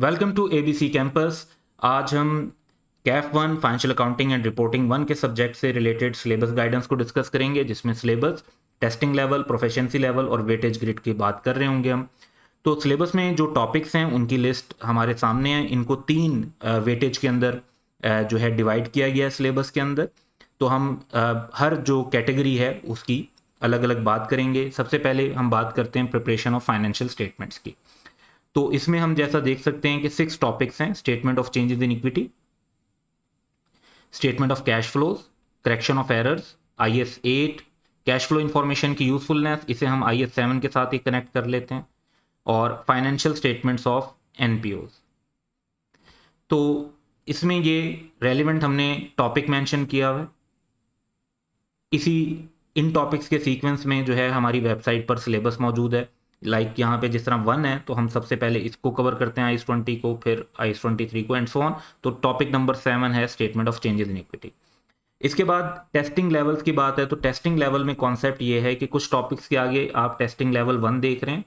Welcome to ABC campus. आज हम Kaif one financial accounting and reporting one के subject से रिलेटेड सिलेबस गाइडेंस को डिस्कस करेंगे, जिसमें syllabus, testing level, proficiency level और वेटेज ग्रिड की बात कर रहे होंगे हम। तो सिलेबस में जो टॉपिक्स हैं उनकी लिस्ट हमारे सामने है। इनको तीन वेटेज के अंदर जो है डिवाइड किया गया है सिलेबस के अंदर। तो हम हर जो कैटेगरी है उसकी अलग अलग बात करेंगे। सबसे पहले हम बात करते हैं प्रिपरेशन ऑफ फाइनेंशियल स्टेटमेंट्स की। तो इसमें हम जैसा देख सकते हैं कि 6 टॉपिक्स हैं: statement of changes in equity, statement of cash flows, correction of errors, IS 8, cash flow information की यूजफुलनेस, इसे हम IS 7 के साथ ही कनेक्ट कर लेते हैं, और फाइनेंशियल स्टेटमेंट्स ऑफ NPOs। तो इसमें ये रेलिवेंट हमने टॉपिक मेंशन किया हुआ है। इसी इन टॉपिक्स के सीक्वेंस में जो है हमारी वेबसाइट पर सिलेबस मौजूद है। लाइक यहाँ पे जिस तरह 1 है तो हम सबसे पहले इसको कवर करते हैं, IS 20 को, फिर IS 23 को, एंड सो ऑन। तो टॉपिक नंबर 7 है statement of changes in equity. इसके बाद टेस्टिंग लेवल्स की बात है। तो टेस्टिंग लेवल में कॉन्सेप्ट ये है कि कुछ टॉपिक्स के आगे आप टेस्टिंग लेवल 1 देख रहे हैं।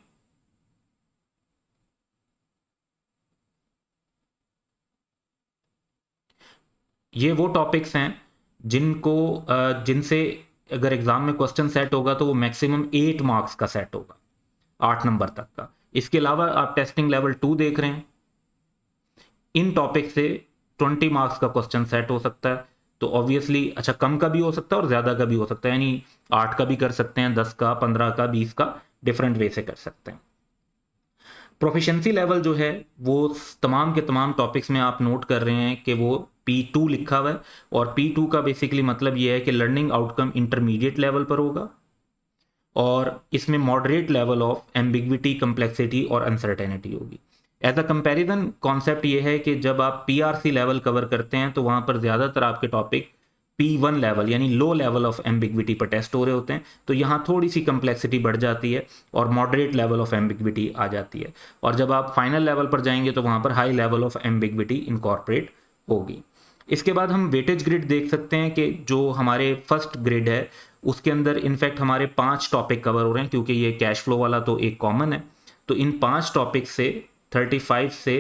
ये वो टॉपिक्स हैं जिनसे अगर एग्जाम में क्वेश्चन सेट होगा तो वो मैक्सिमम 8 मार्क्स का सेट होगा, 8 नंबर तक का। इसके अलावा आप टेस्टिंग लेवल 2 देख रहे हैं। इन टॉपिक से 20 मार्क्स का क्वेश्चन सेट हो सकता है। तो ऑब्वियसली अच्छा, कम का भी हो सकता है और ज़्यादा का भी हो सकता है, यानी 8 का भी कर सकते हैं, 10 का, 15 का, 20 का, डिफरेंट वे से कर सकते हैं। प्रोफिशिएंसी लेवल जो है वो तमाम के तमाम टॉपिक्स में आप नोट कर रहे हैं कि वो P2 लिखा हुआ है। और P2 का बेसिकली मतलब ये है कि लर्निंग आउटकम इंटरमीडिएट लेवल पर होगा, और इसमें moderate level of ambiguity, complexity और अनसर्टेनिटी होगी। एज अ कंपैरिजन कॉन्सेप्ट ये है कि जब आप PRC लेवल कवर करते हैं तो वहाँ पर ज़्यादातर आपके टॉपिक P1 लेवल यानी लो लेवल ऑफ एम्बिग्विटी पर टेस्ट हो रहे होते हैं। तो यहाँ थोड़ी सी कम्प्लेक्सिटी बढ़ जाती है और मॉडरेट लेवल ऑफ एम्बिग्विटी आ जाती है। और जब आप फाइनल लेवल पर जाएंगे तो वहाँ पर high level of ambiguity incorporate होगी। इसके बाद हम वेटेज ग्रिड देख सकते हैं कि जो हमारे फर्स्ट ग्रिड है उसके अंदर इनफैक्ट हमारे 5 टॉपिक कवर हो रहे हैं, क्योंकि ये कैश फ्लो वाला तो एक कॉमन है। तो इन 5 टॉपिक से 35 से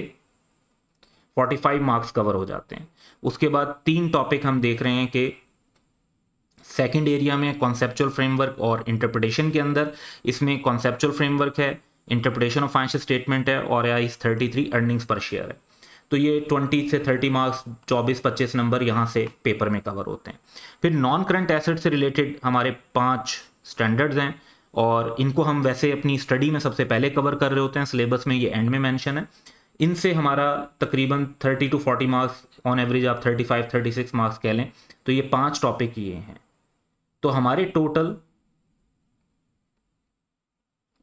45 मार्क्स कवर हो जाते हैं। उसके बाद 3 टॉपिक हम देख रहे हैं कि सेकंड एरिया में कॉन्सेप्चुअल फ्रेमवर्क और इंटरप्रिटेशन के अंदर, इसमें कॉन्सेप्चुअल फ्रेमवर्क है, इंटरप्रिटेशन ऑफ फाइनेंशियल स्टेटमेंट है, और IS 33 अर्निंग्स पर शेयर है। तो ये 20 से 30 मार्क्स, 24-25 नंबर यहाँ से पेपर में कवर होते हैं। फिर नॉन करंट एसेट से रिलेटेड हमारे 5 स्टैंडर्ड्स हैं, और इनको हम वैसे अपनी स्टडी में सबसे पहले कवर कर रहे होते हैं। सिलेबस में ये एंड में मेंशन है। इनसे हमारा तकरीबन 30 to 40 मार्क्स, ऑन एवरेज आप 35-36 मार्क्स कह लें। तो ये 5 टॉपिक ये हैं। तो हमारे टोटल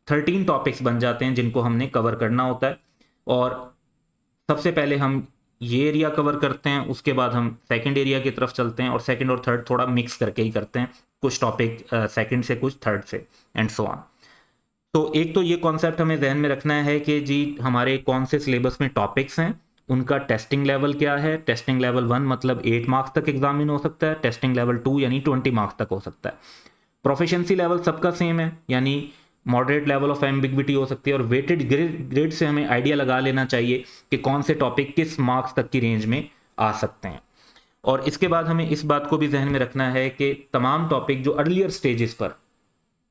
13 टॉपिक्स बन जाते हैं जिनको हमने कवर करना होता है। और सबसे पहले हम ये एरिया कवर करते हैं, उसके बाद हम सेकंड एरिया की तरफ चलते हैं, और सेकंड और थर्ड थोड़ा मिक्स करके ही करते हैं, कुछ टॉपिक सेकंड से, कुछ थर्ड से, एंड सो ऑन। तो एक तो ये कॉन्सेप्ट हमें ध्यान में रखना है कि जी हमारे कौन से सिलेबस में टॉपिक्स हैं, उनका टेस्टिंग लेवल क्या है। टेस्टिंग लेवल 1 मतलब 8 मार्क्स तक एग्जामिन हो सकता है, टेस्टिंग लेवल 2 यानी 20 मार्क्स तक हो सकता है। प्रोफिशिएंसी लेवल सबका सेम है, यानी मॉडरेट लेवल ऑफ एम्बिग्विटी हो सकती है, और वेटेड ग्रेड से हमें आइडिया लगा लेना चाहिए कि कौन से टॉपिक किस मार्क्स तक की रेंज में आ सकते हैं। और इसके बाद हमें इस बात को भी जहन में रखना है कि तमाम टॉपिक जो अर्लियर स्टेजेस पर,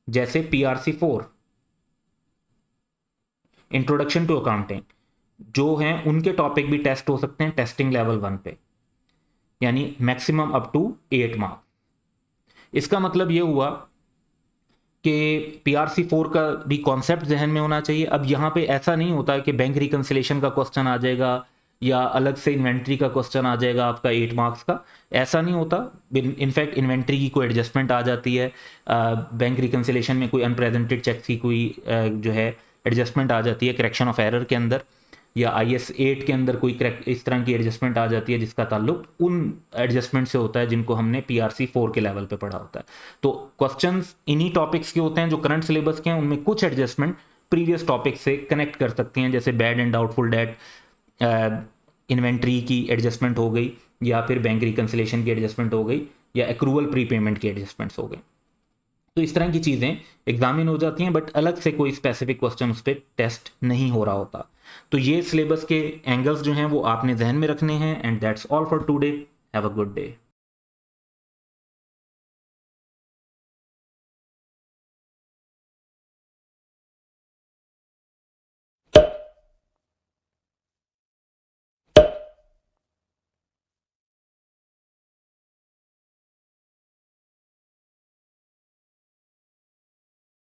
जैसे PRC 4, इंट्रोडक्शन टू अकाउंटिंग, जो हैं उनके टॉपिक भी टेस्ट हो सकते हैं टेस्टिंग लेवल 1 पे, यानी मैक्सिमम अप टू 8 मार्क्स। इसका मतलब ये हुआ कि PRC 4 का भी कॉन्सेप्ट जहन में होना चाहिए। अब यहाँ पे ऐसा नहीं होता कि बैंक रिकन्सिलेशन का क्वेश्चन आ जाएगा या अलग से इन्वेंट्री का क्वेश्चन आ जाएगा आपका 8 मार्क्स का, ऐसा नहीं होता। इनफैक्ट इन्वेंट्री की कोई एडजस्टमेंट आ जाती है, बैंक रिकन्सिलेशन में कोई अनप्रेजेंटेड चेक की कोई जो है एडजस्टमेंट आ जाती है करेक्शन ऑफ एरर के अंदर, या IS 8 के अंदर कोई इस तरह की एडजस्टमेंट आ जाती है जिसका ताल्लुक उन एडजस्टमेंट से होता है जिनको हमने PRC 4 के लेवल पे पढ़ा होता है। तो क्वेश्चंस इन्हीं टॉपिक्स के होते हैं जो करंट सिलेबस के हैं, उनमें कुछ एडजस्टमेंट प्रीवियस टॉपिक से कनेक्ट कर सकती हैं, जैसे bad and doubtful debt, inventory की एडजस्टमेंट हो गई, या फिर बैंक रिकन्सिलेशन की एडजस्टमेंट हो गई, या एक्रूवल प्रीपेमेंट की एडजस्टमेंट्स हो गई। तो इस तरह की चीज़ें एग्जामिन हो जाती हैं, बट अलग से कोई स्पेसिफिक क्वेश्चन उस पर टेस्ट नहीं हो रहा होता। तो ये सिलेबस के एंगल्स जो हैं वो आपने जहन में रखने हैं। And that's all for today. Have a good day.